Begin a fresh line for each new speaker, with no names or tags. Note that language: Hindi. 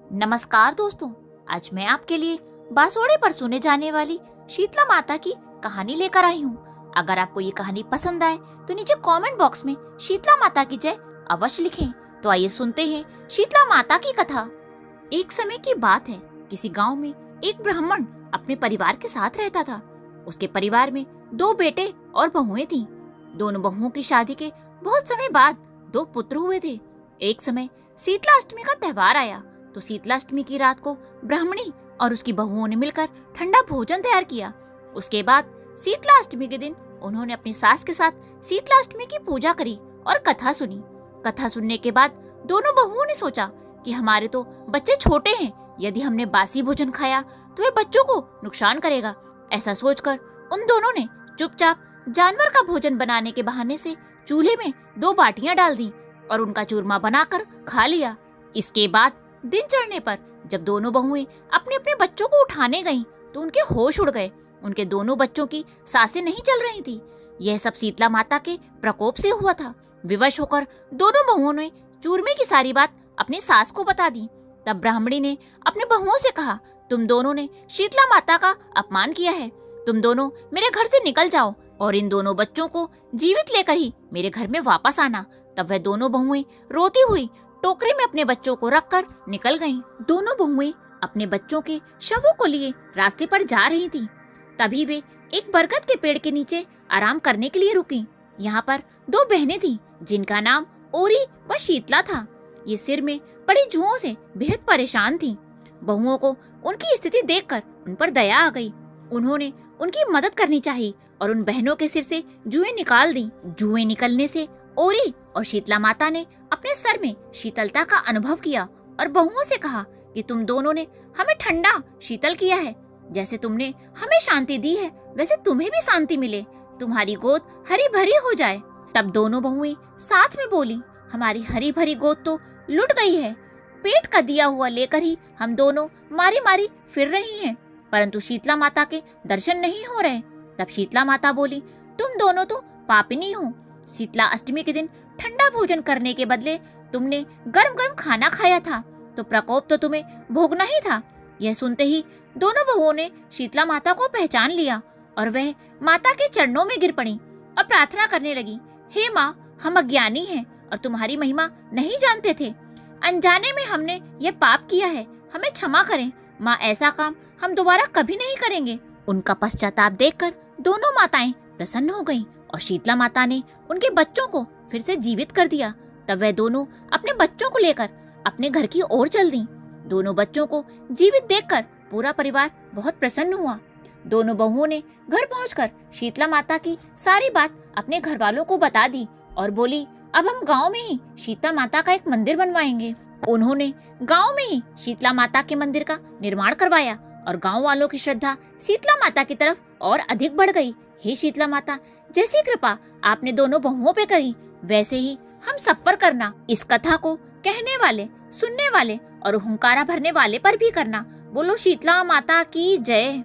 नमस्कार दोस्तों, आज मैं आपके लिए बांसुरी पर सुने जाने वाली शीतला माता की कहानी लेकर आई हूँ। अगर आपको ये कहानी पसंद आए तो नीचे कमेंट बॉक्स में शीतला माता की जय अवश्य लिखें। तो आइए सुनते हैं शीतला माता की कथा। एक समय की बात है, किसी गांव में एक ब्राह्मण अपने परिवार के साथ रहता था। उसके परिवार में 2 बेटे और बहुएं थीं। दोनों बहुओं की शादी के बहुत समय बाद 2 पुत्र हुए थे। एक समय शीतला अष्टमी का त्योहार आया तो शीतला अष्टमी की रात को ब्राह्मणी और उसकी बहुओं ने मिलकर ठंडा भोजन तैयार किया। उसके बाद शीतला अष्टमी के दिन उन्होंने अपनी सास के साथ शीतला अष्टमी की पूजा करी और कथा सुनी। कथा सुनने के बाद दोनों बहुओं ने सोचा कि हमारे तो बच्चे छोटे हैं, यदि हमने बासी भोजन खाया तो वे बच्चों को नुकसान करेगा। ऐसा सोचकर उन दोनों ने चुपचाप जानवर का भोजन बनाने के बहाने से चूल्हे में 2 बाटियां डाल दी और उनका चूरमा बनाकर खा लिया। इसके बाद दिन चढ़ने पर जब दोनों बहुएं अपने अपने बच्चों को उठाने गईं, तो उनके होश उड़ गए। उनके दोनों बच्चों की सांसें नहीं चल रही थी। यह सब शीतला माता के प्रकोप से हुआ था। विवश होकर दोनों बहुओं ने चूरमे की सारी बात अपनी सास को बता दी। तब ब्राह्मणी ने अपने बहुओं से कहा, तुम दोनों ने शीतला माता का अपमान किया है। तुम दोनों मेरे घर से निकल जाओ और इन दोनों बच्चों को जीवित लेकर ही मेरे घर में वापस आना। तब वह दोनों बहुएं रोती हुई टोकरे में अपने बच्चों को रखकर निकल गईं। दोनों बहुएं अपने बच्चों के शवों को लिए रास्ते पर जा रही थीं। तभी वे एक बरगद के पेड़ के नीचे आराम करने के लिए रुकीं। यहाँ पर 2 बहनें थीं जिनका नाम ओरी व शीतला था। ये सिर में पड़ी जुओं से बेहद परेशान थीं। बहुओं को उनकी स्थिति देखकर उन पर दया आ गई। उन्होंने उनकी मदद करनी चाहिए और उन बहनों के सिर से जुएं निकाल दी। जुएं निकलने से ओरी और शीतला माता ने अपने सर में शीतलता का अनुभव किया और बहुओं से कहा कि तुम दोनों ने हमें ठंडा शीतल किया है। जैसे तुमने हमें शांति दी है वैसे तुम्हें भी शांति मिले, तुम्हारी गोद हरी भरी हो जाए। तब दोनों बहुएं साथ में बोली, हमारी हरी भरी गोद तो लुट गई है। पेट का दिया हुआ लेकर ही हम दोनों मारी मारी फिर रही हैं, परंतु शीतला माता के दर्शन नहीं हो रहे। तब शीतला माता बोली, तुम दोनों तो पापिनी हो। शीतला अष्टमी के दिन ठंडा भोजन करने के बदले तुमने गरम गरम खाना खाया था, तो प्रकोप तो तुम्हें भोगना ही था। यह सुनते ही दोनों बहुओं ने शीतला माता को पहचान लिया और वह माता के चरणों में गिर पड़ी और प्रार्थना करने लगी, हे माँ, हम अज्ञानी हैं और तुम्हारी महिमा नहीं जानते थे। अनजाने में हमने यह पाप किया है, हमें क्षमा करें माँ, ऐसा काम हम दोबारा कभी नहीं करेंगे। उनका पश्चाताप देखकर दोनों माताएं प्रसन्न हो गईं और शीतला माता ने उनके बच्चों को फिर से जीवित कर दिया। तब वह दोनों अपने बच्चों को लेकर अपने घर की ओर चल दी। दोनों बच्चों को जीवित देखकर पूरा परिवार बहुत प्रसन्न हुआ। दोनों बहुओं ने घर पहुंचकर शीतला माता की सारी बात अपने घर वालों को बता दी और बोली, अब हम गांव में ही शीतला माता का एक मंदिर बनवाएंगे। उन्होंने गांव में ही शीतला माता के मंदिर का निर्माण करवाया और गांव वालों की श्रद्धा शीतला माता की तरफ और अधिक बढ़ गई। हे शीतला माता, जैसी कृपा आपने दोनों बहुओं पे करी वैसे ही हम सब पर करना। इस कथा को कहने वाले, सुनने वाले और हुंकारा भरने वाले पर भी करना। बोलो शीतला माता की जय।